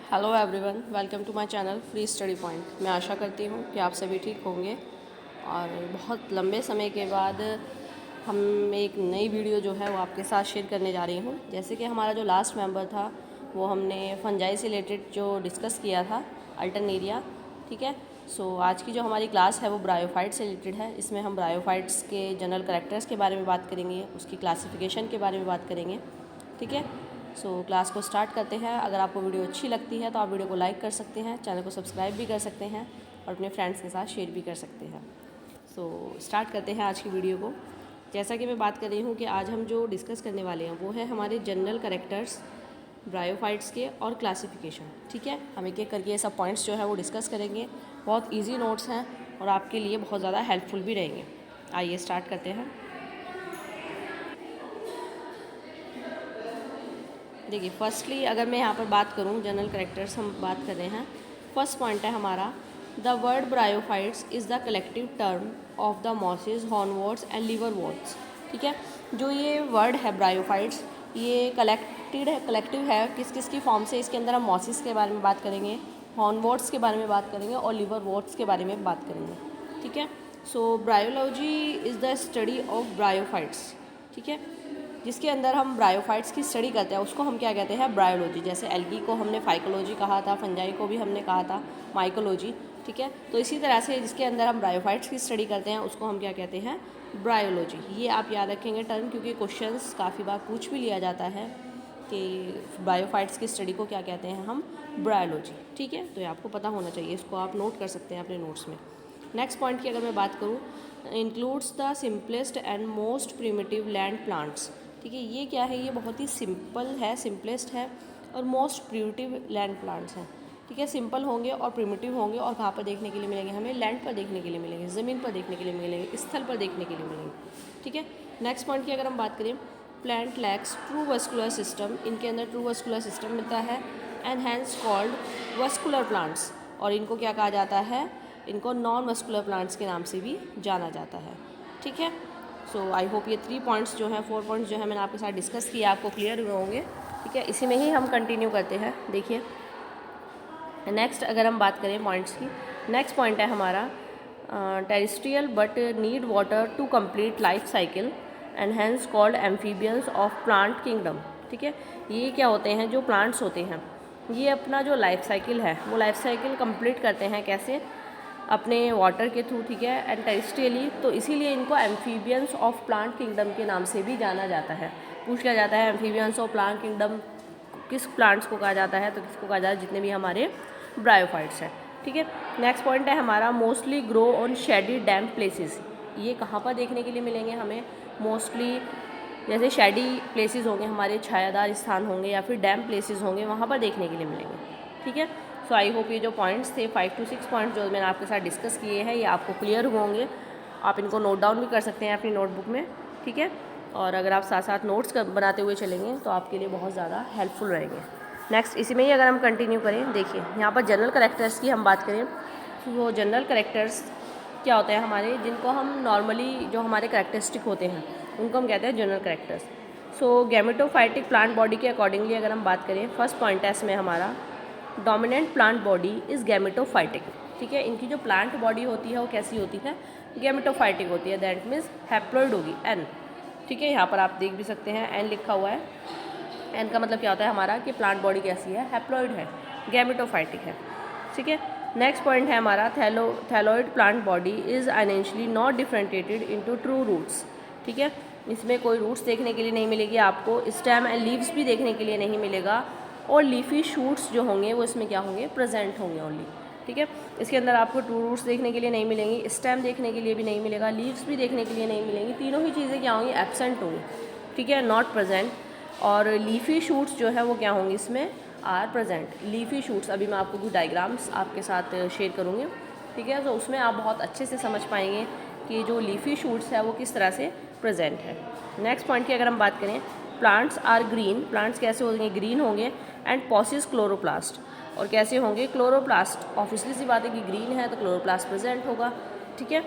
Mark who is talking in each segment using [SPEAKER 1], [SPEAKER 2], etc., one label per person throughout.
[SPEAKER 1] Hello everyone, welcome to my channel free study point. मैं आशा करती हूँ कि आप सभी ठीक होंगे और बहुत लंबे समय के बाद हम एक नई वीडियो जो है वो आपके साथ शेयर करने जा रही हूँ। जैसे कि हमारा जो लास्ट मेंबर था वो हमने फंजाई से रिलेटेड जो डिस्कस किया था अल्टरनेरिया, ठीक है। सो आज की जो हमारी क्लास है वो ब्रायोफाइट से रिलेटेड है। इसमें हम ब्रायोफाइट्स के जनरल कैरेक्टर्स के बारे में बात करेंगे, उसकी क्लासिफिकेशन के बारे में बात करेंगे, ठीक है। सो क्लास को स्टार्ट करते हैं। अगर आपको वीडियो अच्छी लगती है तो आप वीडियो को लाइक कर सकते हैं, चैनल को सब्सक्राइब भी कर सकते हैं और अपने फ्रेंड्स के साथ शेयर भी कर सकते हैं। सो स्टार्ट करते हैं आज की वीडियो को। जैसा कि मैं बात कर रही हूँ कि आज हम जो डिस्कस करने वाले हैं वो है हमारे जनरल कैरेक्टर्स ब्रायोफाइट्स के और क्लासिफिकेशन, ठीक है। हम एक एक करके ये सब पॉइंट्स जो है वो डिस्कस करेंगे। बहुत ईजी नोट्स हैं और आपके लिए बहुत ज़्यादा हेल्पफुल भी रहेंगे। आइए स्टार्ट करते हैं। देखिए, फर्स्टली अगर मैं यहाँ पर बात करूँ जनरल कैरेक्टर्स हम बात कर रहे हैं। फर्स्ट पॉइंट है हमारा, the word bryophytes is the collective term of the mosses, hornworts and liverworts, ठीक है। जो ये वर्ड है ब्रायोफाइट्स, ये कलेक्टिव है किस किस की फॉर्म से। इसके अंदर हम मॉसेस के बारे में बात करेंगे, हॉर्नवॉर्ट्स के बारे में बात करेंगे और लिवरवॉर्ट्स के बारे में बात करेंगे, ठीक है। So bryology is the study of bryophytes, ठीक है। जिसके अंदर हम ब्रायोफाइट्स की स्टडी करते हैं उसको हम क्या कहते हैं, ब्रायोलॉजी। जैसे एल्गी को हमने फाइकोलॉजी कहा था, फंजाई को भी हमने कहा था माइकोलॉजी, ठीक है। तो इसी तरह से जिसके अंदर हम ब्रायोफाइट्स की स्टडी करते हैं उसको हम क्या कहते हैं, ब्रायोलॉजी। ये आप याद रखेंगे टर्म, क्योंकि क्वेश्चंस काफ़ी बार पूछ भी लिया जाता है कि ब्रायोफाइट्स की स्टडी को क्या कहते हैं हम, ब्रायोलॉजी, ठीक है। तो ये आपको पता होना चाहिए, इसको आप नोट कर सकते हैं अपने नोट्स में। नेक्स्ट पॉइंट की अगर मैं बात करूँ, includes the simplest and most primitive land plants, ठीक है। ये क्या है, ये बहुत ही सिंपल है, सिंपलेस्ट है और मोस्ट प्रिमिटिव लैंड प्लांट्स हैं, ठीक है। सिंपल होंगे और प्रिमिटिव होंगे और कहाँ पर देखने के लिए मिलेंगे, हमें लैंड पर देखने के लिए मिलेंगे, ज़मीन पर देखने के लिए मिलेंगे, स्थल पर देखने के लिए मिलेंगे, ठीक है। नेक्स्ट पॉइंट की अगर हम बात करें, plant lacks true vascular system, इनके अंदर ट्रू वस्कुलर सिस्टम मिलता है, and hence called vascular plants, और इनको क्या कहा जाता है, इनको नॉन वस्कुलर प्लांट्स के नाम से भी जाना जाता है, ठीक है। सो आई होप ये 3 पॉइंट्स जो हैं, 4 पॉइंट्स जो है मैंने आपके साथ डिस्कस किया, आपको क्लियर हुए होंगे, ठीक है। इसी में ही हम कंटिन्यू करते हैं। देखिए नेक्स्ट अगर हम बात करें पॉइंट्स की, नेक्स्ट पॉइंट है हमारा, terrestrial but need water to complete life cycle and hence called amphibians of plant kingdom, ठीक है। ये क्या होते हैं, जो प्लांट्स होते हैं ये अपना जो लाइफ साइकिल है वो लाइफ साइकिल कंप्लीट करते हैं, कैसे, अपने वाटर के थ्रू, ठीक है, एंड टेरेस्ट्रियली। तो इसीलिए इनको एम्फीबियंस ऑफ प्लांट किंगडम के नाम से भी जाना जाता है। पूछ लिया जाता है एम्फीबियंस ऑफ प्लांट किंगडम किस प्लांट्स को कहा जाता है, तो किसको कहा जाता है, जितने भी हमारे ब्रायोफाइट्स हैं, ठीक है। नेक्स्ट पॉइंट है हमारा, mostly grow on shady damp places. ये कहाँ पर देखने के लिए मिलेंगे हमें, मोस्टली जैसे शेडी प्लेसेस होंगे, हमारे छायादार स्थान होंगे या फिर डैम्प प्लेसेस होंगे, वहाँ पर देखने के लिए मिलेंगे, ठीक है। सो आई होप ये जो पॉइंट्स थे 5 to 6 पॉइंट्स जो मैंने आपके साथ डिस्कस किए हैं ये आपको क्लियर हुए होंगे। आप इनको नोट डाउन भी कर सकते हैं अपनी नोटबुक में, ठीक है। और अगर आप साथ साथ नोट्स बनाते हुए चलेंगे तो आपके लिए बहुत ज़्यादा हेल्पफुल रहेंगे। नेक्स्ट इसी में ही अगर हम कंटिन्यू करें, देखिए यहाँ पर जनरल कैरेक्टर्स की हम बात करें तो वो जनरल कैरेक्टर्स क्या होते हैं हमारे, जिनको हम नॉर्मली जो हमारे कैरेक्टरिस्टिक होते हैं उनको हम कहते हैं जनरल कैरेक्टर्स। सो गैमेटोफाइटिक प्लांट बॉडी के अकॉर्डिंगली अगर हम बात करें, फर्स्ट पॉइंट है इसमें हमारा, dominant plant body is gametophytic, ठीक है। इनकी जो प्लांट बॉडी होती है वो कैसी होती है, गैमेटोफाइटिक होती है, दैट मीन्स हैप्लॉइड होगी, एन, ठीक है। यहाँ पर आप देख भी सकते हैं एन लिखा हुआ है। एन का मतलब क्या होता है हमारा कि प्लांट बॉडी कैसी है, हैप्लॉइड है, गैमेटोफाइटिक है, ठीक है। नेक्स्ट पॉइंट है हमारा, thalloid plant body is financially not differentiated into true roots, ठीक है। इसमें कोई रूट्स देखने के लिए नहीं मिलेगी आपको, स्टेम एंड लीव्स भी देखने के लिए नहीं मिलेगा, और लीफी शूट्स जो होंगे वो इसमें क्या होंगे, प्रेजेंट होंगे ओनली, ठीक है। इसके अंदर आपको ट्रू रूट्स देखने के लिए नहीं मिलेंगी, स्टेम देखने के लिए भी नहीं मिलेगा, लीव्स भी देखने के लिए नहीं मिलेंगी, तीनों ही चीज़ें क्या होंगी, एब्सेंट होंगी, ठीक है, नॉट प्रेजेंट। और लीफी शूट्स जो है वो क्या होंगी, इसमें आर प्रेजेंट। लीफी शूट्स अभी मैं आपको कुछ डायग्राम्स आपके साथ शेयर करूँगी, ठीक है। तो उसमें आप बहुत अच्छे से समझ पाएंगे कि जो लीफी शूट्स है वो किस तरह से प्रेजेंट है। नेक्स्ट पॉइंट की अगर हम बात करें, प्लांट्स आर ग्रीन, प्लांट्स कैसे होंगे, ग्रीन होंगे, एंड पॉसिस क्लोरोप्लास्ट, और कैसे होंगे, क्लोरोप्लास्ट। ऑब्वियसली सी बात है कि ग्रीन है तो क्लोरोप्लास्ट प्रेजेंट होगा, ठीक है।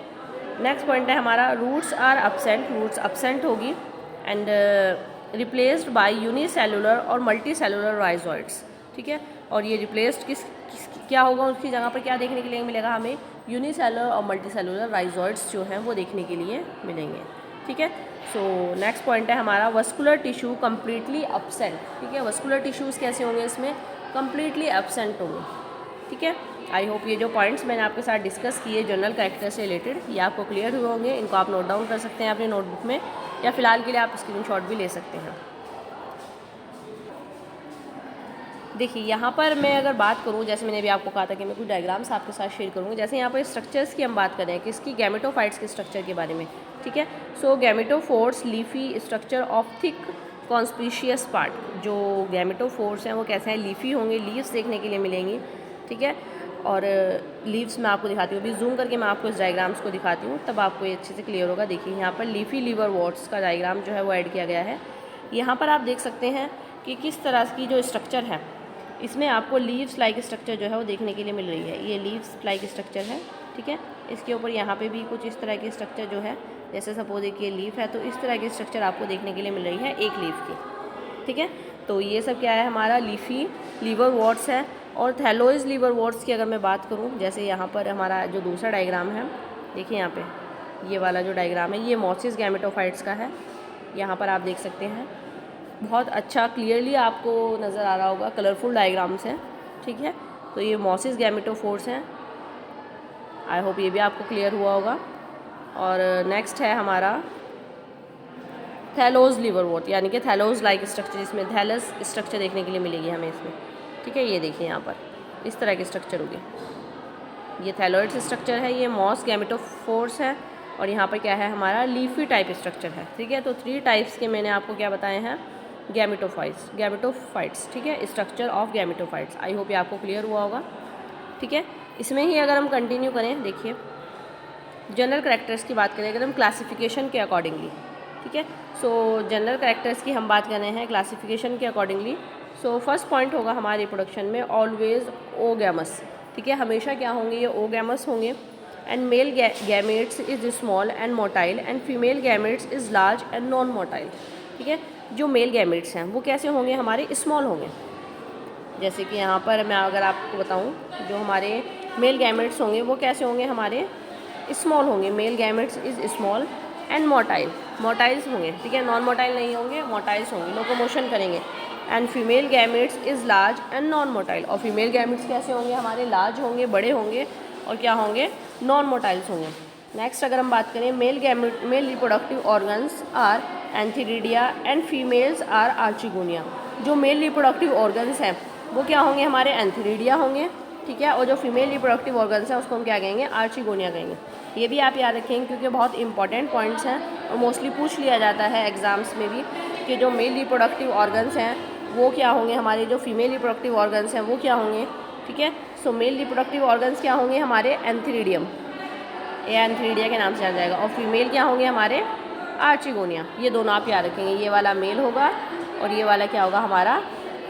[SPEAKER 1] नेक्स्ट पॉइंट है हमारा, roots are absent, roots absent होगी, एंड रिप्लेस्ड बाय यूनिसेलुलर और मल्टी सेलुलर राइजोइड्स, ठीक ठीक है। और ये रिप्लेस्ड क्या होगा, उसकी जगह पर क्या देखने के लिए मिलेगा हमें, यूनिसेलुलर और मल्टीसेलुलर राइजोइड्स जो हैं वो देखने के लिए मिलेंगे, ठीक है। सो नेक्स्ट पॉइंट है हमारा वस्कुलर टिश्यू कम्प्लीटली एब्सेंट, ठीक है। वस्कुलर टिश्यूज़ कैसे होंगे, इसमें कम्प्लीटली एब्सेंट होंगे, ठीक है। आई होप ये जो पॉइंट्स मैंने आपके साथ डिस्कस किए जनरल कैरेक्टर से रिलेटेड, ये आपको क्लियर हुए होंगे। इनको आप नोट डाउन कर सकते हैं अपनी नोटबुक में, या फिलहाल के लिए आप स्क्रीनशॉट भी ले सकते हैं। देखिए यहाँ पर मैं अगर बात करूँ, जैसे मैंने अभी आपको कहा था कि मैं कुछ डायग्राम्स आपके साथ शेयर करूँगी। जैसे यहाँ पर स्ट्रक्चर्स की हम बात करें, किसकी, गैमेटोफाइट्स के स्ट्रक्चर के बारे में, ठीक है। So gametophores leafy structure of thick conspicuous part, जो गैमेटोफोर्स हैं वो कैसे हैं, लीफी होंगे, लीव्स देखने के लिए मिलेंगी, ठीक है। और लीव्स मैं आपको दिखाती हूँ, अभी जूम करके मैं आपको इस डायग्राम्स को दिखाती हूँ, तब आपको ये अच्छे से क्लियर होगा। देखिए यहाँ पर लीफी लीवर वॉट्स का डायग्राम जो है वो ऐड किया गया है। यहाँ पर आप देख सकते हैं कि किस तरह की जो स्ट्रक्चर है, इसमें आपको लीव्स लाइक स्ट्रक्चर जो है वो देखने के लिए मिल रही है। ये लीव्स लाइक स्ट्रक्चर है, ठीक है। इसके ऊपर यहाँ पे भी कुछ इस तरह की स्ट्रक्चर जो है, जैसे सपोज एक ये लीफ है, तो इस तरह की स्ट्रक्चर आपको देखने के लिए मिल रही है एक लीफ की, ठीक है। तो ये सब क्या है, हमारा लीफी लीवर वॉट्स है। और थैलोइज लीवर वॉट्स की अगर मैं बात करूँ, जैसे यहाँ पर हमारा जो दूसरा डायग्राम है, देखिए यहाँ पे ये वाला जो डायग्राम है, ये मोसिस गैमेटोफाइट्स का है। यहाँ पर आप देख सकते हैं, बहुत अच्छा क्लियरली आपको नज़र आ रहा होगा, कलरफुल डायग्राम्स हैं, ठीक है। तो ये मोसिस गैमेटोफोर्स हैं। आई होप ये भी आपको क्लियर हुआ होगा। और नेक्स्ट है हमारा थैलोज लीवर वॉट, यानी कि थैलोज लाइक स्ट्रक्चर, जिसमें थैलस स्ट्रक्चर देखने के लिए मिलेगी हमें इसमें, ठीक है। ये देखिए यहाँ पर इस तरह के स्ट्रक्चर होगी, ये थैलोइड स्ट्रक्चर है, ये मॉस गैमेटोफोर्स है। और यहाँ पर क्या है, हमारा लीफी टाइप स्ट्रक्चर है, ठीक है। तो 3 टाइप्स के मैंने आपको क्या बताए हैं, गैमेटोफाइट्स, ठीक है, structure of gametophytes. I hope ये आपको क्लियर हुआ होगा, ठीक है। इसमें ही अगर हम कंटिन्यू करें, देखिए जनरल कैरेक्टर्स की बात करें अगर हम क्लासिफिकेशन के अकॉर्डिंगली, ठीक है। सो जनरल कैरेक्टर्स की हम बात कर रहे हैं क्लासिफिकेशन के अकॉर्डिंगली। सो फर्स्ट पॉइंट होगा हमारे रिप्रोडक्शन में ऑलवेज ओगैमस, ठीक है, हमेशा क्या होंगे, ये ओगैमस होंगे। And mail gametes is small and motile and female gametes is large and non motile, ठीक है। जो मेल गैमेट्स हैं वो कैसे होंगे, हमारे स्मॉल होंगे। जैसे कि यहाँ पर मैं अगर आपको बताऊँ, जो हमारे मेल गैमेट्स होंगे वो कैसे होंगे, हमारे स्मॉल होंगे। Male gametes is small and motiles होंगे, ठीक है, नॉन मोटाइल नहीं होंगे, मोटाइल्स होंगे, लोकोमोशन करेंगे। And female gametes is large and non motile, और फीमेल गैमेट्स कैसे होंगे, हमारे लार्ज होंगे, बड़े होंगे, और क्या होंगे, नॉन मोटाइल्स होंगे। नेक्स्ट अगर हम बात करें, male reproductive organs are antheridia and females are archegonia. जो मेल रिप्रोडक्टिव ऑर्गन्स हैं वो क्या होंगे, हमारे एंथीरिडिया होंगे, ठीक है। और जो फीमेल रिप्रोडक्टिव ऑर्गन्स हैं उसको हम क्या कहेंगे, आर्चिगोनिया कहेंगे। ये भी आप याद रखेंगे क्योंकि बहुत इंपॉर्टेंट पॉइंट्स हैं और मोस्टली पूछ लिया जाता है एग्जाम्स में भी, कि जो मेल रिप्रोडक्टिव ऑर्गन्स हैं वो क्या होंगे, हमारे जो फीमेल रिप्रोडक्टिव ऑर्गन्स हैं वो क्या होंगे, ठीक है। सो मेल रिप्रोडक्टिव ऑर्गन्स क्या होंगे, हमारे एंथीरिडियम, ये एंथीरिडिया के नाम से जाना जाएगा। और फीमेल क्या होंगे, हमारे आर्चिगोनिया। ये दोनों आप याद रखेंगे, ये वाला मेल होगा और ये वाला क्या होगा, हमारा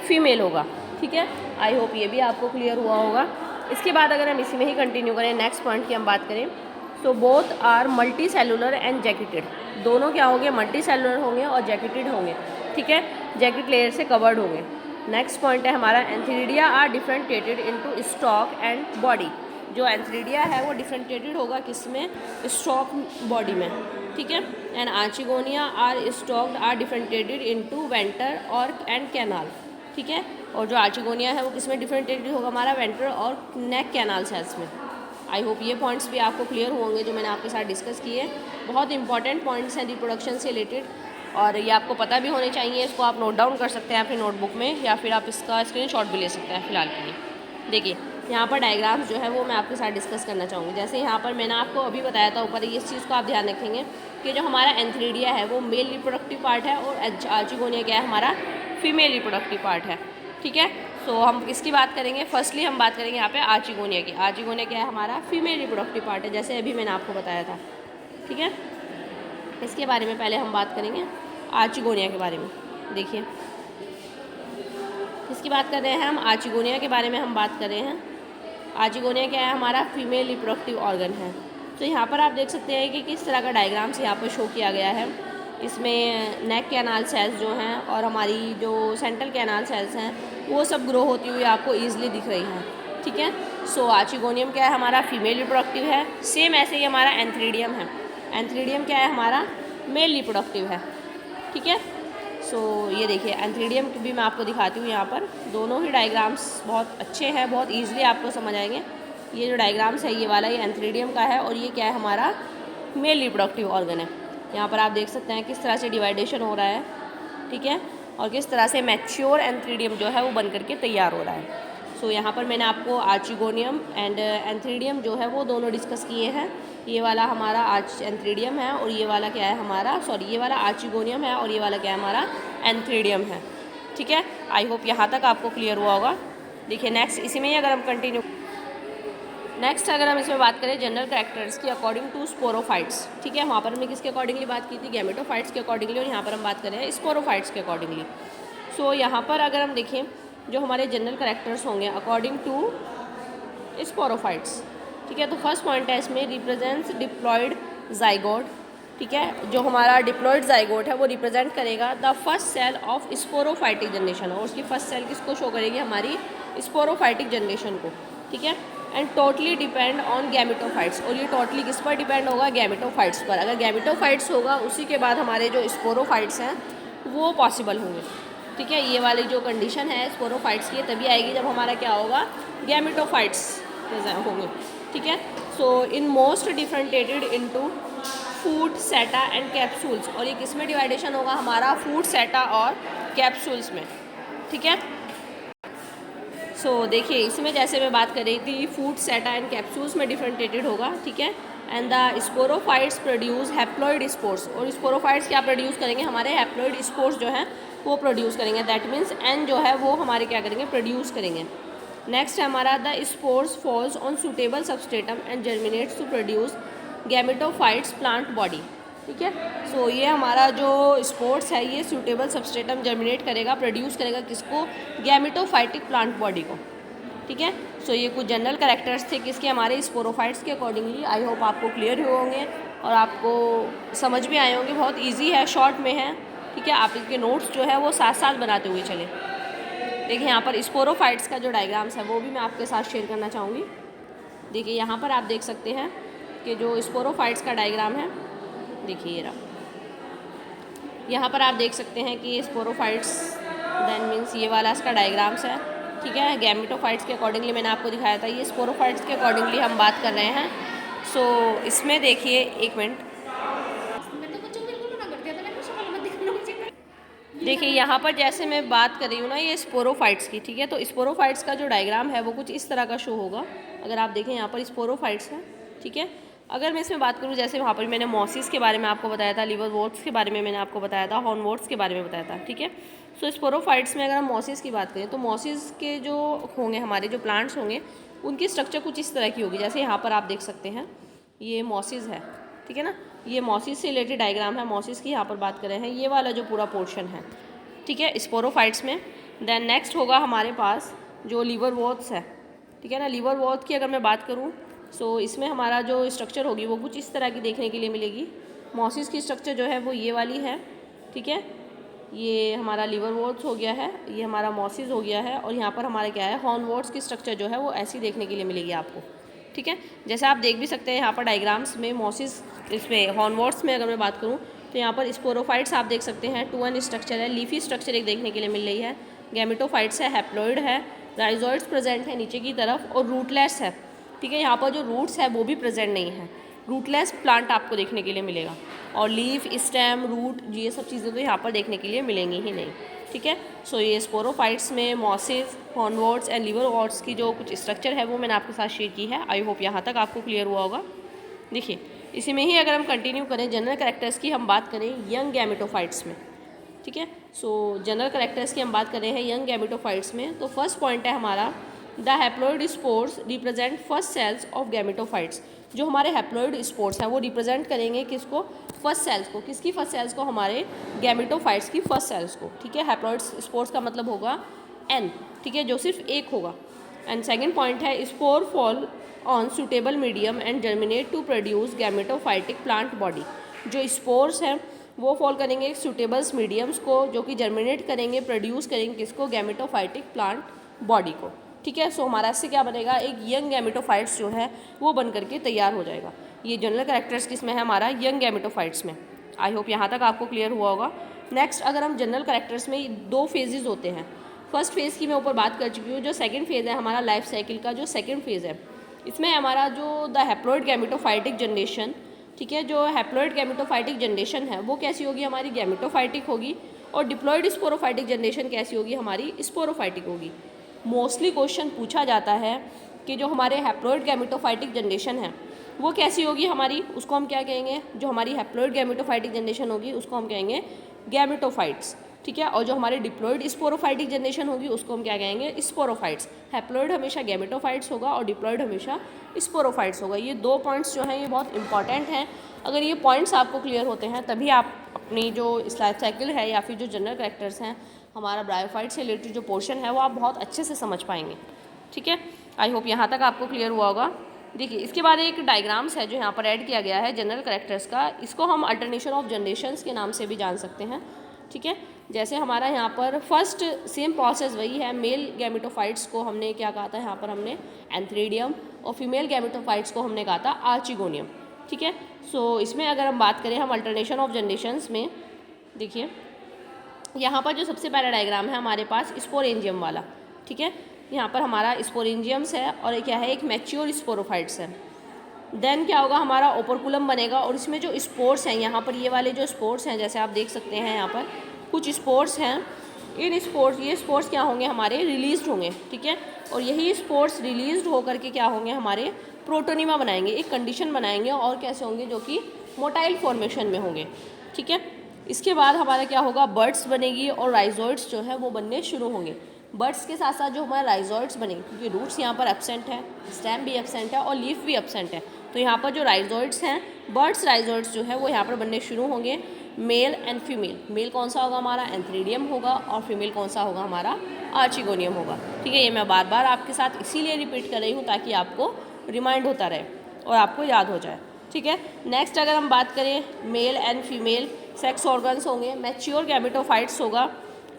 [SPEAKER 1] फीमेल होगा, ठीक है। आई होप ये भी आपको क्लियर हुआ होगा। इसके बाद अगर हम इसी में ही कंटिन्यू करें, नेक्स्ट पॉइंट की हम बात करें, so both are multi cellular and jacketed. दोनों क्या होंगे, मल्टी सेलुलर होंगे और जैकेटेड होंगे, ठीक है, जैकेट लेयर से कवर्ड होंगे। नेक्स्ट पॉइंट है हमारा antheridia are differentiated into stalk and body. जो एंथीरिडिया है वो डिफरेंटिएटेड होगा किसमें, स्टॉक बॉडी में, ठीक है। And archegonia are stalked are differentiated into venter और एंड कैनाल, ठीक है। और जो आर्चिगोनिया है वो किसमें डिफरेंटिएटेड होगा, हमारा वेंटर और नेक कैनाल सेल्स में। आई होप ये पॉइंट्स भी आपको क्लियर होंगे जो मैंने आपके साथ डिस्कस किए। बहुत इंपॉर्टेंट पॉइंट्स हैं रिप्रोडक्शन से रिलेटेड, और ये आपको पता भी होने चाहिए। इसको आप नोट डाउन कर सकते हैं अपनी नोटबुक में, या फिर आप इसका स्क्रीनशॉट भी ले सकते हैं फिलहाल के लिए। देखिए यहाँ पर डायग्राम्स जो है वो मैं आपके साथ डिस्कस करना चाहूँगी। जैसे यहाँ पर मैंने आपको अभी बताया था ऊपर, इस चीज़ को आप ध्यान रखेंगे कि जो हमारा एंथीरिडिया है वो मेल रिप्रोडक्टिव पार्ट है और आर्चिगोनिया क्या है, हमारा फीमेल रिप्रोडक्टिव पार्ट है, ठीक है। सो हम किसकी बात करेंगे, फर्स्टली हम बात करेंगे यहाँ पे आर्चिगोनिया की। आर्चिगोनिया क्या है, हमारा फीमेल रिप्रोडक्टिव पार्ट है, जैसे अभी मैंने आपको बताया था, ठीक है। इसके बारे में पहले हम बात करेंगे आर्चिगोनिया के बारे में। देखिए किसकी बात कर रहे हैं हम, आर्चिगोनिया के बारे में हम बात कर रहे हैं। आर्चिगोनिया क्या है, हमारा फीमेल रिप्रोडक्टिव ऑर्गन है। तो यहाँ पर आप देख सकते हैं कि किस तरह का डायग्राम्स यहाँ पर शो किया गया है। इसमें नेक कैनाल सेल्स जो हैं और हमारी जो सेंट्रल कैनाल सेल्स हैं वो सब ग्रो होती हुई आपको ईजिली दिख रही हैं, ठीक है। सो आर्चिगोनियम क्या है हमारा, फीमेल रिप्रोडक्टिव है। सेम ऐसे ही हमारा एंथ्रीडियम है। एंथ्रीडियम क्या है हमारा, मेल रिप्रोडक्टिव है, ठीक है। सो ये देखिए एंथ्रीडियम भी मैं आपको दिखाती हूँ यहाँ पर। दोनों ही डायग्राम्स बहुत अच्छे हैं, बहुत ईजिली आपको समझ आएंगे। ये जो डायग्राम्स है ये वाला ये एंथ्रीडियम का है और ये क्या है हमारा मेल रिप्रोडक्टिव ऑर्गन है। यहाँ पर आप देख सकते हैं किस तरह से डिवाइडेशन हो रहा है, ठीक है, और किस तरह से मैच्योर एंथ्रीडियम जो है वो बन करके तैयार हो रहा है। सो यहाँ पर मैंने आपको आर्चिगोनियम एंड एंथ्रीडियम जो है वो दोनों डिस्कस किए हैं। ये वाला हमारा एंथ्रीडियम है और ये वाला क्या है हमारा, सॉरी ये वाला आर्चिगोनियम है और ये वाला क्या है हमारा एंथ्रीडियम है, ठीक है। आई होप यहाँ तक आपको क्लियर हुआ होगा। देखिए नेक्स्ट इसी में ही अगर हम कंटिन्यू अगर हम इसमें बात करें जनरल कैरेक्टर्स की अकॉर्डिंग टू स्पोरोफाइट्स, ठीक है। वहाँ पर हमने किसके अकॉर्डिंगली बात की थी, गैमेटोफाइट्स के अकॉर्डिंगली, और यहाँ पर हम बात कर रहे हैं स्पोरोफाइट्स के अकॉर्डिंगली। सो यहाँ पर अगर हम देखें जो हमारे जनरल कैरेक्टर्स होंगे अकॉर्डिंग टू स्पोरोफाइट्स, ठीक है। तो फर्स्ट पॉइंट है इसमें रिप्रेजेंट्स डिप्लॉयड जाइगोट, ठीक है। जो हमारा डिप्लॉयड जाइगोट है वो रिप्रेजेंट करेगा the first cell of sporophytic generation, और उसकी फर्स्ट सेल किसको शो करेगी, हमारी स्पोरोफाइटिक जनरेशन को, ठीक है। And totally depend on gametophytes, और ये टोटली किस पर डिपेंड होगा, गैमेटोफाइट्स पर। अगर गैमेटोफाइट्स होगा उसी के बाद हमारे जो स्पोरोफाइट्स हैं वो पॉसिबल होंगे, ठीक है। ये वाली जो कंडीशन है स्पोरोफाइट्स की तभी आएगी जब हमारा क्या होगा, गैमेटोफाइट्स होंगे, ठीक है। सो in most डिफरेंटेटेड into food, seta and capsules, और ये किस में डिवाइडेशन होगा हमारा, फूड, सेटा और कैप्सूल्स में, ठीक है। सो देखिए इसमें जैसे मैं बात कर रही थी फूड, सेटा एंड कैप्सूल्स में डिफरेंटेटेड होगा, ठीक है। And the sporophytes produce haploid spores, और स्पोरोफाइट्स क्या प्रोड्यूस करेंगे, हमारे हैप्लॉइड स्पोर्स जो हैं वो प्रोड्यूस करेंगे। दैट मीन्स एन जो है वो हमारे क्या करेंगे, प्रोड्यूस करेंगे। नेक्स्ट है हमारा the spores falls on suitable substratum and germinates to produce gametophytes plant body, ठीक है। सो ये हमारा जो स्पोर्ट्स है ये सूटेबल सबस्ट्रेटम जर्मिनेट करेगा, प्रोड्यूस करेगा किसको, गैमेटोफाइटिक प्लांट बॉडी को, ठीक है। सो ये कुछ जनरल कैरेक्टर्स थे किसके, हमारे स्पोरोफाइट्स के अकॉर्डिंगली। आई होप आपको क्लियर हुए होंगे और आपको समझ भी आए होंगे। बहुत ईजी है, शॉर्ट में है, ठीक है। आप इसके नोट्स जो है वो साथ साथ बनाते हुए चले। देखिए यहाँ पर स्पोरोफाइट्स का जो डायग्राम्स है वो भी मैं आपके साथ शेयर करना चाहूँगी। देखिए यहाँ पर आप देख सकते हैं कि जो स्पोरोफाइट्स का डायग्राम है, देखिए ये रहा। यहाँ पर आप देख सकते हैं कि स्पोरोफाइट्स देन मीन्स ये वाला इसका डायग्राम्स है, ठीक है। गैमेटोफाइट्स के अकॉर्डिंगली मैंने आपको दिखाया था, ये स्पोरोफाइट्स के अकॉर्डिंगली हम बात कर रहे हैं। सो इसमें देखिए एक मिनट, देखिए यहाँ पर जैसे मैं बात कर रही हूँ ना ये स्पोरोफाइट्स की, ठीक है। तो स्पोरोफाइट्स का जो डायग्राम है वो कुछ इस तरह का शो होगा। अगर आप देखें यहाँ पर स्पोरोफाइट्स है, ठीक है। अगर मैं इसमें बात करूँ जैसे वहाँ पर मैंने मॉसिस के बारे में आपको बताया था, लिवरवॉर्ट्स के बारे में मैंने आपको बताया था, हॉर्नवॉर्ट्स के बारे में बताया था, ठीक है। सो स्पोरोफाइट्स में अगर हम मॉसिस की बात करें तो मॉसिस के जो होंगे हमारे जो प्लांट्स होंगे उनकी स्ट्रक्चर कुछ इस तरह की होगी। जैसे यहाँ पर आप देख सकते हैं ये मॉसिस है, ठीक है ना। ये मॉसिस से रिलेटेड डायग्राम है, मॉसिस की यहाँ पर बात कर रहे हैं, ये वाला जो पूरा पोर्शन है, ठीक है, स्पोरोफाइट्स में। देन नेक्स्ट होगा हमारे पास जो लिवरवॉर्ट्स है, ठीक है ना। लिवरवॉर्ट की अगर मैं बात करूँ सो इसमें हमारा जो स्ट्रक्चर होगी वो कुछ इस तरह की देखने के लिए मिलेगी। मॉसिस की स्ट्रक्चर जो है वो ये वाली है, ठीक है। ये हमारा लिवरवॉर्ट्स हो गया है, ये हमारा मॉसिस हो गया है, और यहाँ पर हमारा क्या है, हॉर्नवॉर्ट्स की स्ट्रक्चर जो है वो ऐसी देखने के लिए मिलेगी आपको, ठीक है। जैसे आप देख भी सकते हैं यहाँ पर डायग्राम्स में मॉसिस, इसमें हॉर्नवॉर्ट्स में अगर मैं बात करूँ तो यहाँ पर स्पोरोफाइट्स आप देख सकते हैं 2N स्ट्रक्चर है, लीफी स्ट्रक्चर एक देखने के लिए मिल रही है, गैमेटोफाइट्स है, हैप्लॉइड है, राइजोइड्स प्रेजेंट है नीचे की तरफ, और रूटलेस है, ठीक है। यहाँ पर जो रूट्स है वो भी प्रेजेंट नहीं है, रूटलेस प्लांट आपको देखने के लिए मिलेगा, और लीफ, स्टेम, रूट ये सब चीज़ें तो यहाँ पर देखने के लिए मिलेंगी ही नहीं, ठीक है। सो ये स्पोरोफाइट्स में मॉसिस, हॉर्नवॉर्ट्स एंड लिवरवॉर्ट्स की जो कुछ स्ट्रक्चर है वो मैंने आपके साथ शेयर की है। आई होप यहाँ तक आपको क्लियर हुआ होगा। देखिए इसी में ही अगर हम कंटिन्यू करें जनरल कैरेक्टर्स की हम बात करें यंग गैमेटोफाइट्स में, ठीक है। सो जनरल कैरेक्टर्स की हम बात कर रहे हैं यंग गैमेटोफाइट्स में। तो फर्स्ट पॉइंट है हमारा the haploid spores represent first cells of gametophytes. जो हमारे हैप्लॉइड स्पोर्स हैं वो रिप्रेजेंट करेंगे किसको, फर्स्ट सेल्स को। किसकी फर्स्ट सेल्स को, हमारे गैमेटोफाइट्स की फर्स्ट सेल्स को, ठीक है। हैप्लॉइड स्पोर्स का मतलब होगा एन, ठीक है, जो सिर्फ एक होगा। एंड सेकेंड पॉइंट है spore fall on suitable medium and germinate to produce gametophytic plant body. जो स्पोर्स हैं वो फॉल करेंगे सूटेबल्स मीडियम्स को, जो कि जर्मिनेट करेंगे, प्रोड्यूस करेंगे किसको, गैमेटोफाइटिक प्लांट बॉडी को। ठीक है, सो हमारा इससे क्या बनेगा, एक यंग गैमेटोफाइट्स जो है वो बन करके तैयार हो जाएगा। ये जनरल कैरेक्टर्स किसमें है, हमारा यंग गैमेटोफाइट्स में। आई होप यहाँ तक आपको क्लियर हुआ होगा। नेक्स्ट, अगर हम जनरल कैरेक्टर्स में 2 फेजेस होते हैं। फर्स्ट फेज़ की मैं ऊपर बात कर चुकी हूँ। जो सेकंड फेज़ है हमारा लाइफ साइकिल का, जो सेकंड फेज़ है, इसमें हमारा जो द हैप्लॉइड गैमेटोफाइटिक जनरेशन, ठीक है, जो हैप्लॉइड गैमेटोफाइटिक जनरेशन है वो कैसी होगी, हमारी गैमेटोफाइटिक होगी। और डिप्लॉइड स्पोरोफाइटिक जनरेशन कैसी होगी, हमारी स्पोरोफाइटिक होगी। मोस्टली क्वेश्चन पूछा जाता है कि जो हमारे हैप्लॉइड गैमेटोफाइटिक जनरेशन है वो कैसी होगी हमारी, उसको हम क्या कहेंगे, जो हमारी हैप्लॉइड गैमेटोफाइटिक जनरेशन होगी उसको हम कहेंगे गैमेटोफाइट्स। ठीक है, और जो हमारे डिप्लॉइड स्पोरोफाइटिक जनरेशन होगी उसको हम क्या कहेंगे, स्पोरोफाइट्स। हैप्लॉइड हमेशा गैमेटोफाइट्स होगा और डिप्लॉइड हमेशा स्पोरोफाइट्स होगा। ये 2 पॉइंट्स जो हैं ये बहुत इंपॉर्टेंट हैं। अगर ये पॉइंट्स आपको क्लियर होते हैं तभी आप अपनी जो लाइफ साइकिल है या फिर जो जनरल कैरेक्टर्स हैं, हमारा ब्रायोफाइट से रिलेटेड जो पोर्शन है वो आप बहुत अच्छे से समझ पाएंगे। ठीक है, आई होप यहाँ तक आपको क्लियर हुआ होगा। देखिए, इसके बाद एक डायग्राम्स है जो यहाँ पर ऐड किया गया है जनरल कैरेक्टर्स का। इसको हम अल्टरनेशन ऑफ जनरेशंस के नाम से भी जान सकते हैं। ठीक है, जैसे हमारा यहाँ पर फर्स्ट सेम प्रोसेस वही है। मेल गैमेटोफाइट्स को हमने क्या कहा था, यहाँ पर हमने एंथ्रीडियम, और फीमेल गैमेटोफाइट्स को हमने कहा था आर्चिगोनियम। ठीक है, सो इसमें अगर हम बात करें हम अल्टरनेशन ऑफ जनरेशंस में, देखिए यहाँ पर जो सबसे पहला डायग्राम है हमारे पास स्पोरेंजियम वाला। ठीक है, यहाँ पर हमारा स्पोरेंजियम्स है और क्या है, एक मैच्योर स्पोरोफाइट्स है। देन क्या होगा, हमारा ओपरकुलम बनेगा और इसमें जो स्पोर्स हैं, यहाँ पर ये वाले जो स्पोर्स हैं, जैसे आप देख सकते हैं यहाँ पर कुछ स्पोर्स हैं। इन स्पोर्स, ये स्पोर्स क्या होंगे, हमारे रिलीज होंगे। ठीक है, और यही स्पोर्स रिलीज होकर के क्या होंगे, हमारे प्रोटोनिमा बनाएंगे, एक कंडीशन बनाएंगे और कैसे होंगे, जो कि मोटाइल फॉर्मेशन में होंगे। ठीक है, इसके बाद हमारा क्या होगा, बर्ड्स बनेगी और राइजोइड्स जो है वो बनने शुरू होंगे। बर्ड्स के साथ साथ जो हमारे राइजोइड्स बनेंगे, क्योंकि रूट्स यहाँ पर एब्सेंट है, स्टेम भी एब्सेंट है और लीफ भी एब्सेंट है, तो यहाँ पर जो राइजोइड्स हैं, बर्ड्स राइजोइड्स जो है वो यहाँ पर बनने शुरू होंगे। मेल एंड फीमेल, मेल कौन सा होगा, हमारा एंथ्रीडियम होगा, और फीमेल कौन सा होगा, हमारा आर्चिगोनियम होगा। ठीक है, ये मैं बार बार आपके साथ इसीलिए रिपीट कर रही हूँ ताकि आपको रिमाइंड होता रहे और आपको याद हो जाए। ठीक है, नेक्स्ट अगर हम बात करें male and female sex organs होंगे, मैच्योर गैमेटोफाइट्स होगा।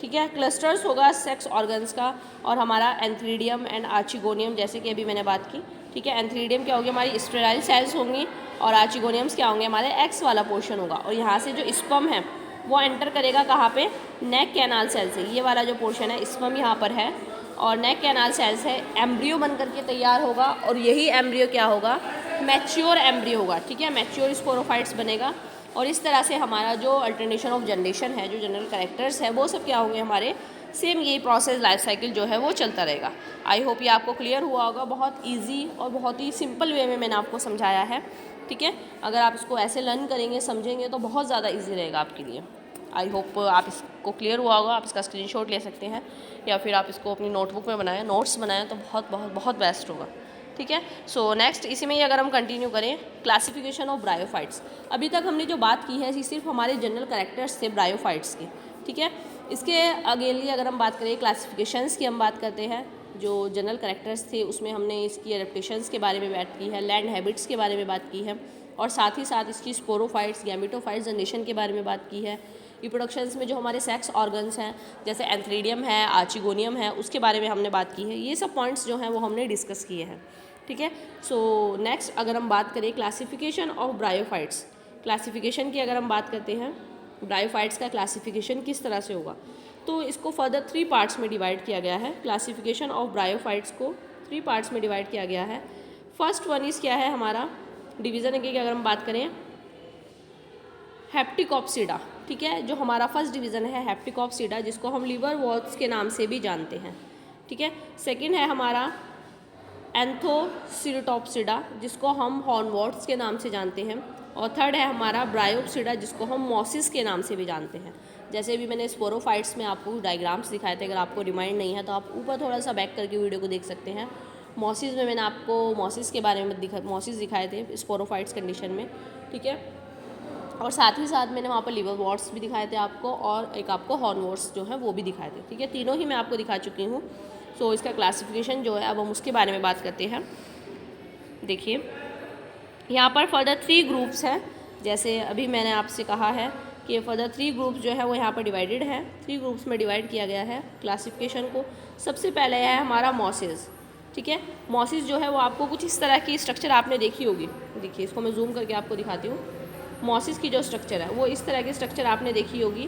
[SPEAKER 1] ठीक है, क्लस्टर्स होगा सेक्स ऑर्गन्स का, और हमारा एंथ्रीडियम एंड आर्चिगोनियम, जैसे कि अभी मैंने बात की। ठीक है, एंथ्रीडियम क्या होगी, हमारी स्टेराइल सेल्स होंगी, और आर्चिगोनियम्स क्या होंगे, हमारे एक्स वाला पोर्शन होगा। और यहाँ से जो स्पर्म है वो एंटर करेगा कहाँ पे, नेक कैनाल सेल से। ये वाला जो पोर्शन है स्पर्म यहाँ पर है और नेक कैनाल सेल से एम्ब्रियो बन करके तैयार होगा, और यही एम्ब्रियो क्या होगा, मैच्योर एम्ब्रियो होगा। ठीक है, मैच्योर स्पोरोफाइट्स बनेगा। और इस तरह से हमारा जो अल्टरनेशन ऑफ जनरेशन है, जो जनरल कैरेक्टर्स है, वो सब क्या होंगे, हमारे सेम यही प्रोसेस लाइफ साइकिल जो है वो चलता रहेगा। आई होप ये आपको क्लियर हुआ होगा। बहुत इजी और बहुत ही सिंपल वे में मैंने आपको समझाया है। ठीक है, अगर आप इसको ऐसे लर्न करेंगे, समझेंगे तो बहुत ज़्यादा ईजी रहेगा आपके लिए। आई होप आप इसको क्लियर हुआ होगा। आप इसका स्क्रीनशॉट ले सकते हैं या फिर आप इसको अपनी नोटबुक में बनाएं, नोट्स बनाएं तो बहुत बहुत बहुत बेस्ट होगा। ठीक है, सो नेक्स्ट इसी में ही अगर हम कंटिन्यू करें, क्लासिफिकेशन ऑफ ब्रायोफाइट्स। अभी तक हमने जो बात की है ये सिर्फ हमारे जनरल कैरेक्टर्स थे ब्रायोफाइट्स के। ठीक है, इसके अगेनली अगर हम बात करें क्लासिफिकेशंस की, हम बात करते हैं जो जनरल कैरेक्टर्स थे उसमें हमने इसकी एडेप्टेशंस के बारे में बात की है, लैंड हैबिट्स के बारे में बात की है, और साथ ही साथ इसकी स्पोरोफाइट्स, गैमेटोफाइट्स जनरेशन के बारे में बात की है। रिप्रोडक्शंस में जो हमारे सेक्स ऑर्गन्स हैं, जैसे एंथ्रीडियम है, आर्चिगोनियम है, उसके बारे में हमने बात की है। ये सब पॉइंट्स जो हैं वो हमने डिस्कस किए हैं। ठीक है, सो नेक्स्ट अगर हम बात करें क्लासिफिकेशन ऑफ ब्रायोफाइट्स, क्लासिफिकेशन की अगर हम बात करते हैं, ब्रायोफाइट्स का क्लासिफिकेशन किस तरह से होगा, तो इसको फर्दर 3 पार्ट्स में डिवाइड किया गया है। क्लासिफिकेशन ऑफ ब्रायोफाइट्स को 3 पार्ट्स में डिवाइड किया गया है। फर्स्ट वन इज़ क्या है, हमारा डिवीज़न की अगर हम बात करें, हेप्टिकॉप्सिडा। ठीक है, जो हमारा फर्स्ट डिवीज़न है हेप्टिकॉप्सिडा, जिसको हम लिवरवॉर्ट्स के नाम से भी जानते हैं। ठीक है, सेकंड है हमारा एंथोसिरोटॉप्सिडा, जिसको हम हॉर्नवॉर्ट्स के नाम से जानते हैं, और थर्ड है हमारा ब्रायोप्सिडा, जिसको हम मॉसिस के नाम से भी जानते हैं। जैसे भी मैंने स्पोरोफाइट्स में आपको डायग्राम्स दिखाए थे, अगर आपको रिमाइंड नहीं है तो आप ऊपर थोड़ा सा बैक करके वीडियो को देख सकते हैं। मॉसिस में मैंने आपको मॉसिस के बारे में मॉसिस दिखाए थे स्पोरोफाइट्स कंडीशन में। ठीक है, और साथ ही साथ मैंने वहाँ पर लिवरवॉर्ट्स भी दिखाए थे आपको, और एक आपको हॉर्नवॉर्ट्स जो है वो भी दिखाए थे। ठीक है, तीनों ही मैं आपको दिखा चुकी हूँ। सो इसका क्लासिफिकेशन जो है अब हम उसके बारे में बात करते हैं। देखिए, यहाँ पर फर्दर 3 ग्रुप्स हैं, जैसे अभी मैंने आपसे कहा है कि फर्दर 3 ग्रुप्स जो है वो यहाँ पर डिवाइडेड है। 3 ग्रुप्स में डिवाइड किया गया है क्लासिफिकेशन को। सबसे पहले है हमारा मॉसेस, ठीक है। मॉसेस जो है वो आपको कुछ इस तरह की स्ट्रक्चर आपने देखी होगी। देखिए इसको मैं जूम करके आपको दिखाती हूँ। मॉसेस की जो स्ट्रक्चर है वो इस तरह की स्ट्रक्चर आपने देखी होगी।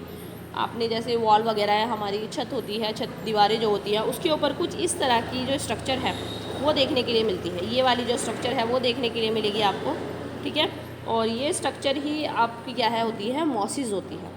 [SPEAKER 1] आपने जैसे वॉल वगैरह है, हमारी छत होती है, छत दीवारें जो होती हैं उसके ऊपर कुछ इस तरह की जो स्ट्रक्चर है वो देखने के लिए मिलती है। ये वाली जो स्ट्रक्चर है वो देखने के लिए मिलेगी आपको, ठीक है। और ये स्ट्रक्चर ही आपकी क्या है होती है, मॉसेस होती है,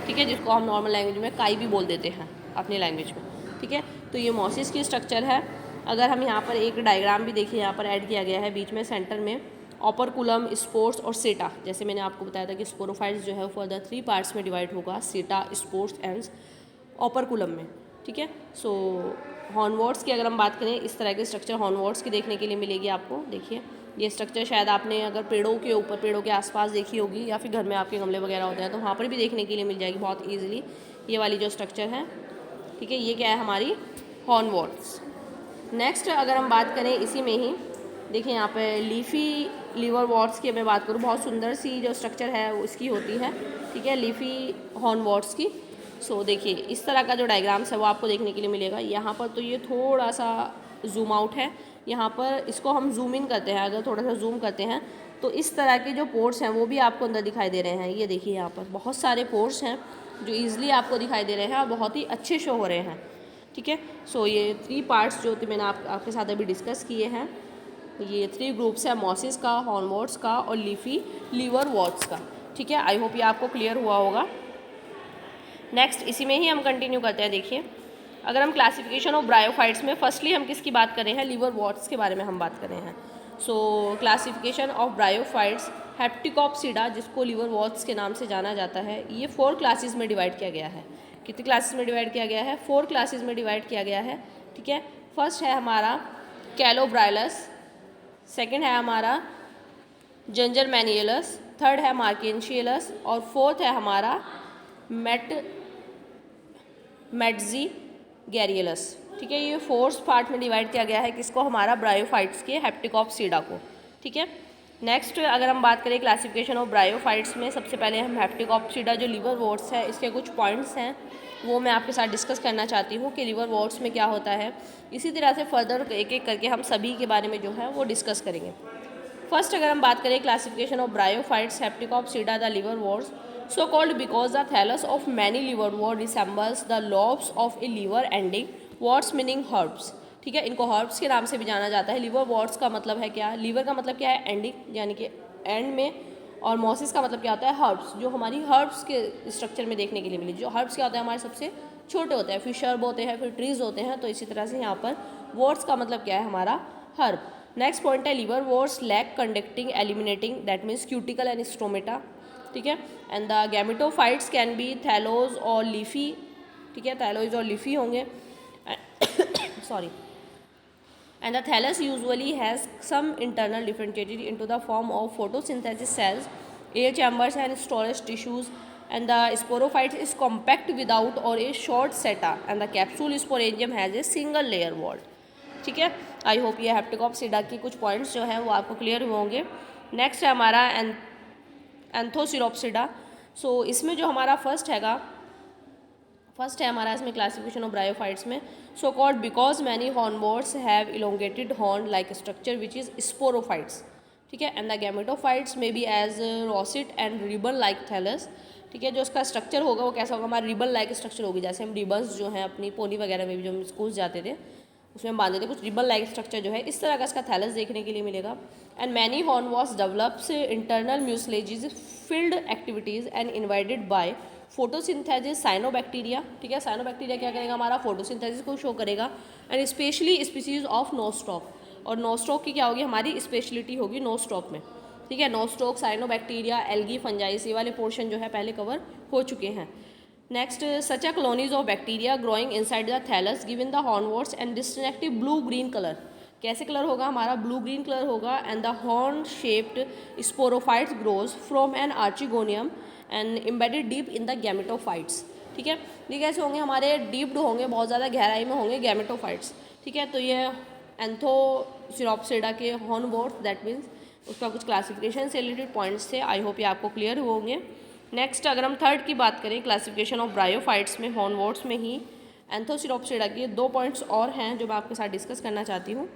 [SPEAKER 1] ठीक है, जिसको हम नॉर्मल लैंग्वेज में काई भी बोल देते हैं अपनी लैंग्वेज में, ठीक है। तो ये मॉसेस की स्ट्रक्चर है। अगर हम यहाँ पर एक डायग्राम भी देखिए, यहाँ पर ऐड किया गया है बीच में सेंटर में ओपरकुलम, स्पोर्स और सेटा। जैसे मैंने आपको बताया था कि स्पोरोफाइट्स जो है फर्दर 3 पार्ट्स में डिवाइड होगा, सेटा, स्पोर्स एंड ओपरकुलम में, ठीक है। सो हॉर्नवॉर्ड्स की अगर हम बात करें, इस तरह के स्ट्रक्चर हॉर्नवॉर्ड्स की देखने के लिए मिलेगी आपको। देखिए ये स्ट्रक्चर शायद आपने अगर पेड़ों के ऊपर, पेड़ों के आसपास देखी होगी, या फिर घर में आपके गमले वगैरह होते हैं तो वहाँ पर भी देखने के लिए मिल जाएगी बहुत ईजिली ये वाली जो स्ट्रक्चर है, ठीक है। ये क्या है, हमारी हॉर्नवॉर्ड्स। नेक्स्ट अगर हम बात करें इसी में ही, देखिए यहाँ पे लीफी लिवरवॉर्ट्स की मैं बात करूँ, बहुत सुंदर सी जो स्ट्रक्चर है उसकी होती है, ठीक है, लीफी हॉर्नवॉर्ट्स की। सो देखिए इस तरह का जो डायग्राम्स है वो आपको देखने के लिए मिलेगा। यहाँ पर तो ये थोड़ा सा जूम आउट है, यहाँ पर इसको हम जूम इन करते हैं। अगर थोड़ा सा जूम करते हैं तो इस तरह के जो पोर्स हैं वो भी आपको अंदर दिखाई दे रहे हैं। ये देखिए यहाँ पर बहुत सारे पोर्स हैं जो ईजिली आपको दिखाई दे रहे हैं और बहुत ही अच्छे शो हो रहे हैं, ठीक है। सो ये 3 पार्ट्स जो मैंने आपके साथ अभी डिस्कस किए हैं, ये 3 ग्रुप्स है, मॉसेस का, हॉर्नवॉर्ड्स का और लीफी लिवरवॉर्ट्स का, ठीक है। आई होप ये आपको क्लियर हुआ होगा। नेक्स्ट इसी में ही हम कंटिन्यू करते हैं। देखिए अगर हम क्लासिफिकेशन ऑफ ब्रायोफाइट्स में फर्स्टली हम किसकी बात कर रहे हैं, लिवरवॉर्ट्स के बारे में हम बात कर रहे हैं। सो क्लासिफिकेशन ऑफ ब्रायोफाइट्स, हेप्टिकॉप्सिडा जिसको लिवरवॉर्ट्स के नाम से जाना जाता है, ये 4 क्लासेस में डिवाइड किया गया है। कितनी क्लासेस में डिवाइड किया गया है, 4 क्लासेस में डिवाइड किया गया है, ठीक है। फर्स्ट है हमारा कैलोब्राइलस, सेकंड है हमारा जंजरमैनियलस, थर्ड है मार्केंशियलस और फोर्थ है हमारा मेटजी गैरियलस, ठीक है। ये 4 पार्ट में डिवाइड किया गया है किसको, हमारा ब्रायोफाइट्स के हेप्टिकॉप्सिडा को, ठीक है। नेक्स्ट अगर हम बात करें क्लासिफिकेशन ऑफ ब्रायोफाइट्स में, सबसे पहले हम हेप्टिकॉप्सिडा जो लिवरवॉर्ट्स है इसके कुछ पॉइंट्स हैं वो मैं आपके साथ डिस्कस करना चाहती हूँ कि लिवरवॉर्ट्स में क्या होता है। इसी तरह से फर्दर एक एक करके हम सभी के बारे में जो है वो डिस्कस करेंगे। फर्स्ट अगर हम बात करें classification of bryophytes Hepaticopsida the liverworts, so called because the thallus of many liverwort resembles the lobes of a liver ending worts meaning herbs, ठीक है। इनको हर्ब्स के नाम से भी जाना जाता है। लिवरवॉर्ट्स का मतलब है क्या, लीवर का मतलब क्या है, एंडिंग यानी कि एंड में, और मॉसिस का मतलब क्या होता है, हर्ब्स, जो हमारी हर्ब्स के स्ट्रक्चर में देखने के लिए मिली। जो हर्ब्स क्या होता है, हमारे सबसे छोटे होते हैं, फिर शर्ब होते हैं, फिर ट्रीज होते हैं, तो इसी तरह से यहाँ पर वॉर्ट्स का मतलब क्या है, हमारा हर्ब। नेक्स्ट पॉइंट है liverworts lack conducting eliminating, that means cuticle and stomata, ठीक है। And the gametophytes can be thallose और लीफी, ठीक है, थैलोज और लीफी होंगे sorry. And the thallus usually has some internal differentiated into the form of photosynthesis cells, air chambers and storage tissues. And the sporophytes is compact without और a short seta and the capsule sporangium has a single layer wall, ठीक है। I hope ये हेप्टिकॉप्सिडा की कुछ points जो हैं वो आपको क्लियर हुए होंगे। नेक्स्ट है हमारा एंथोसिरोप्सिडा। सो इसमें जो हमारा फर्स्ट है हमारा इसमें क्लासिफिकेशन ऑफ ब्रायोफाइट्स में, so called because many hornworts have elongated horn like structure which is sporophytes, ठीक है। And the gametophytes may be as rosette and ribbon like thallus, ठीक है। जो उसका स्ट्रक्चर होगा वो कैसा होगा, हमारा रिबन लाइक स्ट्रक्चर होगी, जैसे हम रिबन्स जो हैं अपनी पोनी वगैरह में भी जो हम स्कूल जाते थे उसमें हम बांधते थे, कुछ रिबन लाइक स्ट्रक्चर जो है इस तरह का इसका थैलस देखने के लिए मिलेगा। And many hornworts develops internal mucilages filled activities and invaded by photosynthesis cyanobacteria, ठीक है। साइनोबैक्टीरिया क्या करेगा, हमारा फोटोसिंथेसिस को शो करेगा। And specially species of Nostoc, और नोस्टॉक की क्या होगी, हमारी स्पेशलिटी होगी नोस्टॉक में, ठीक है। नोस्टॉक, साइनोबैक्टीरिया, एल्गी, फंजाइस, ये वाले पोर्शन जो है पहले कवर हो चुके हैं। Next such a colonies of bacteria growing inside the thallus given the hornworts and distinctive blue green colour, कैसे कलर होगा, हमारा ब्लू ग्रीन कलर होगा। And the horn shaped sporophytes grows from an archegonium and embedded deep in the gametophytes, ठीक है। ये कैसे होंगे, हमारे डीप्ड होंगे, बहुत ज़्यादा गहराई में होंगे गैमेटोफाइट्स, ठीक है। तो ये एंथोसिरोप्सिडा के हॉर्नवॉर्ट्स, दैट मीन्स उसका कुछ क्लासिफिकेशन से रिलेटेड पॉइंट्स थे। आई होप ये आपको क्लियर होंगे। नेक्स्ट अगर हम थर्ड की बात करें क्लासिफिकेशन ऑफ ब्रायोफाइट्स में, हॉर्नवोर्ट्स में ही एंथोसिरोप्सिडा के 2 पॉइंट्स और हैं जो मैं आपके साथ डिस्कस करना चाहती हूँ।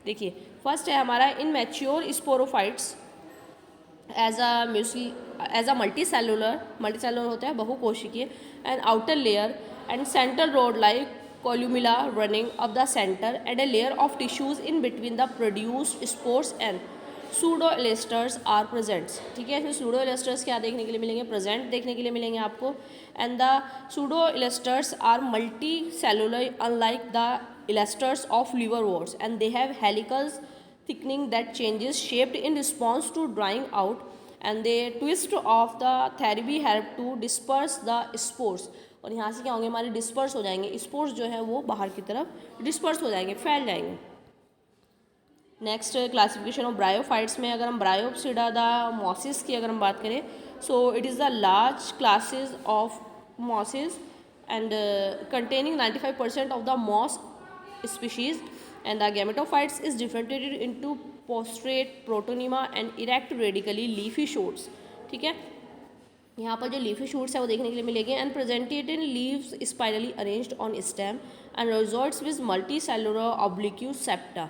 [SPEAKER 1] देखिए, फर्स्ट है हमारा immature sporophytes as a multicellular होता है बहुकोशिकीय, and outer layer and central rod like columella running of the centre and a layer of tissues in between the produced spores and pseudo elaters are presents. ठीक है, इसमें pseudo एलेस्टर्स क्या देखने के लिए मिलेंगे, प्रेजेंट देखने के लिए मिलेंगे आपको, and the pseudo elaters are multi cellular unlike the elaters of liverworts and they have helicals thickening that changes shaped in response to drying out, and they twist of the therapy help to disperse the spores। और यहाँ से क्या होंगे, हमारे disperse हो जाएंगे spores जो है वो बाहर की तरफ डिस्पर्स हो जाएंगे, फैल जाएंगे। नेक्स्ट क्लासिफिकेशन ऑफ ब्रायोफाइट्स में अगर हम ब्रायोप्सिडा द मॉसिस की अगर हम बात करें, so it is the large classes of mosses and containing 95% of the moss species, and the gametophytes is differentiated into prostrate protonema and erect radically leafy shoots। ठीक है, यहाँ पर जो लीफी शूट्स है वो देखने के लिए मिलेंगे, and presented in leaves spirally arranged on stem and rhizoids with multi cellular oblique septa.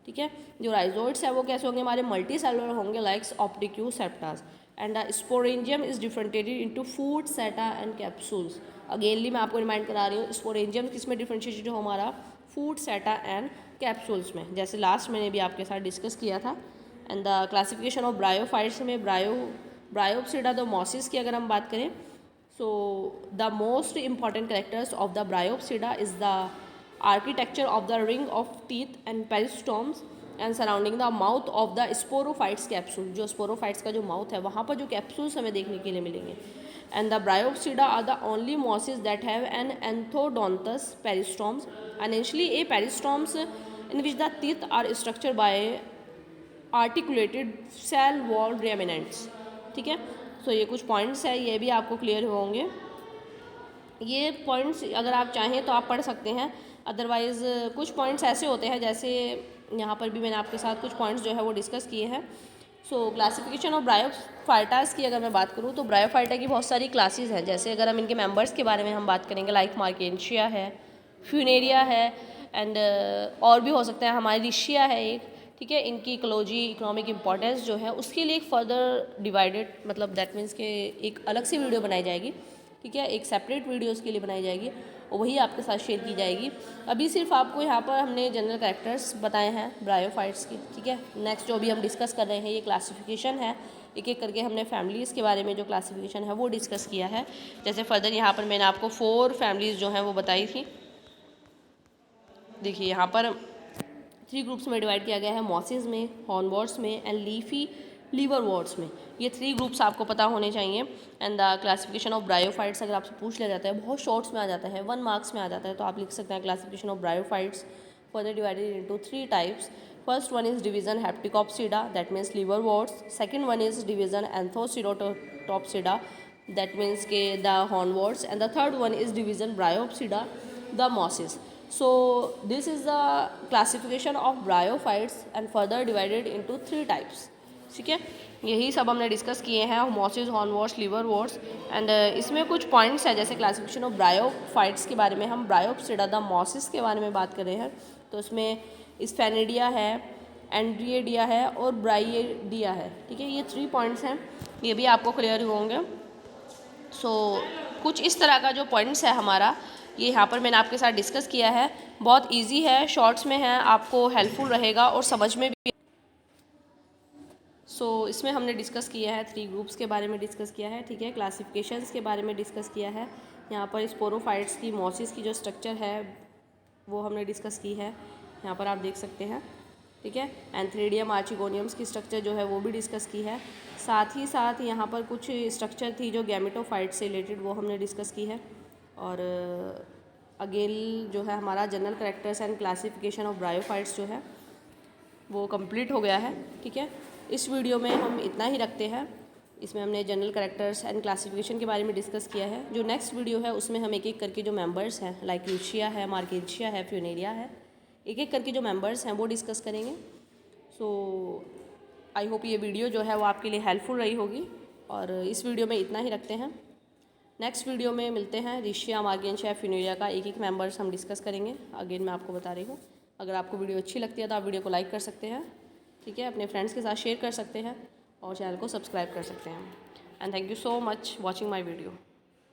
[SPEAKER 1] ठीक है, जो राइजोइड्स है वो कैसे होंगे, हमारे मल्टी सेलुलर होंगे likes oblique septas, and the sporangium is differentiated into food seta and capsules. Againly मैं आपको रिमाइंड करा रही हूँ, स्पोरेंजियम किस में डिफरेंशिएटेड हो, हमारा फूड सेटा एंड कैप्सूल्स में, जैसे लास्ट मैंने भी आपके साथ डिस्कस किया था। And the classification of bryophytes में ब्रायोप्सिडा द मॉसिस की अगर हम बात करें, so the most important characters of the Bryopsida is the architecture of the ring of teeth and peristomes and surrounding the mouth of the sporophytes capsule. जो sporophytes का जो mouth है वहाँ पर जो कैप्सूल्स हमें देखने के लिए मिलेंगे। And the Bryopsida are the only mosses that have an arthrodontous peristomes and initially a peristomes in which the teeth are structured by articulated cell wall remnants। ठीक है, सो ये कुछ पॉइंट्स है, ये भी आपको क्लियर होंगे। ये पॉइंट्स अगर आप चाहें तो आप पढ़ सकते हैं, अदरवाइज़ कुछ पॉइंट्स ऐसे होते हैं, जैसे यहाँ पर भी मैंने आपके साथ कुछ पॉइंट्स जो है वो डिस्कस किए हैं। सो क्लासिफिकेशन ऑफ ब्रायोफाइटास की अगर मैं बात करूँ तो ब्रायोफाइटा की बहुत सारी क्लासेस हैं। जैसे अगर हम इनके मेंबर्स के बारे में हम बात करेंगे, लाइक मार्केंशिया है, फ्यूनेरिया है, एंड और भी हो सकता है, हमारी रिशिया है एक। ठीक है, इनकी इकोलॉजी इकोनॉमिक इंपॉर्टेंस जो है उसके लिए एक फर्दर डिवाइडेड, मतलब दैट मीन्स के एक अलग से वीडियो बनाई जाएगी। ठीक है, एक सेपरेट वीडियो उसके लिए बनाई जाएगी और वही आपके साथ शेयर की जाएगी। अभी सिर्फ आपको यहाँ पर हमने जनरल कैरेक्टर्स बताए हैं ब्रायोफाइट्स की। ठीक है, नेक्स्ट जो अभी हम डिस्कस कर रहे हैं ये क्लासिफिकेशन है, एक एक करके हमने फैमिलीज़ के बारे में जो क्लासिफिकेशन है वो डिस्कस किया है। जैसे फर्दर यहाँ पर मैंने आपको 4 फैमिलीज़ जो हैं वो बताई थी। देखिए यहाँ पर 3 ग्रुप्स में डिवाइड किया गया है, मॉसिस में, हॉर्नवोर्ट्स में एंड लीफी लिवरवॉर्ट्स में। ये 3 ग्रुप्स आपको पता होने चाहिए। And the classification of bryophytes अगर आपसे पूछ लिया जाता है, बहुत शॉर्ट्स में आ जाता है, 1 मार्क्स में आ जाता है, तो आप लिख सकते हैं classification of bryophytes further divided into 3 types. First one is division Hepaticopsida, that means liverworts. Second one is division Anthocerotopsida, that means के the hornworts, and the third one is division Bryopsida the mosses. So this is the classification of bryophytes and further divided into 3 types। ठीक है, यही सब हमने discuss किए हैं, mosses, हॉर्नवोर्ट्स, liverworts. And इसमें कुछ पॉइंट्स हैं, जैसे क्लासिफिकेशन ऑफ ब्रायोफाइट्स के बारे में हम ब्रायोप्सिडा द मॉसिस के बारे में बात कर रहे हैं, तो उसमें स्फेनिडिया है, एंड्रिएडिया है और ब्राइएडिया है। ठीक है, ये 3 पॉइंट्स हैं, ये भी आपको क्लियर होंगे। सो कुछ इस तरह का जो पॉइंट्स है हमारा, ये यहाँ पर मैंने आपके साथ डिस्कस किया है। बहुत इजी है, शॉर्ट्स में है, आपको हेल्पफुल रहेगा और समझ में भी। सो इसमें हमने डिस्कस किया है 3 ग्रुप्स के बारे में डिस्कस किया है। ठीक है, क्लासिफिकेशंस के बारे में डिस्कस किया है। यहाँ पर स्पोरोफाइट्स की मॉसिस की जो स्ट्रक्चर है वो हमने डिस्कस की है, यहाँ पर आप देख सकते हैं। ठीक है, एंथ्रेडियम आर्चिगोनियम्स की स्ट्रक्चर जो है वो भी डिस्कस की है। साथ ही साथ यहाँ पर कुछ स्ट्रक्चर थी जो गैमेटोफाइट से रिलेटेड, वो हमने डिस्कस की है। और अगेन जो है हमारा general characters and classification of bryophytes जो है वो कंप्लीट हो गया है। ठीक है, इस वीडियो में हम इतना ही रखते हैं। इसमें हमने जनरल कैरेक्टर्स एंड क्लासिफिकेशन के बारे में डिस्कस किया है। जो नेक्स्ट वीडियो है उसमें हम एक एक करके जो मेंबर्स हैं, लाइक रिशिया है, मार्केंशिया है, फ्यूनेरिया है, एक एक करके जो मेंबर्स हैं वो डिस्कस करेंगे। सो आई होप ये वीडियो जो है वो आपके लिए हेल्पफुल रही होगी। और इस वीडियो में इतना ही रखते हैं। नेक्स्ट वीडियो में मिलते हैं। रिशिया, मार्गियन, शेफ, फिनोलिया का एक एक मेंबर्स हम डिस्कस करेंगे। अगेन मैं आपको बता रही हूँ, अगर आपको वीडियो अच्छी लगती है तो आप वीडियो को लाइक कर सकते हैं, ठीक है, अपने फ्रेंड्स के साथ शेयर कर सकते हैं और चैनल को सब्सक्राइब कर सकते हैं। And thank you so much watching my video.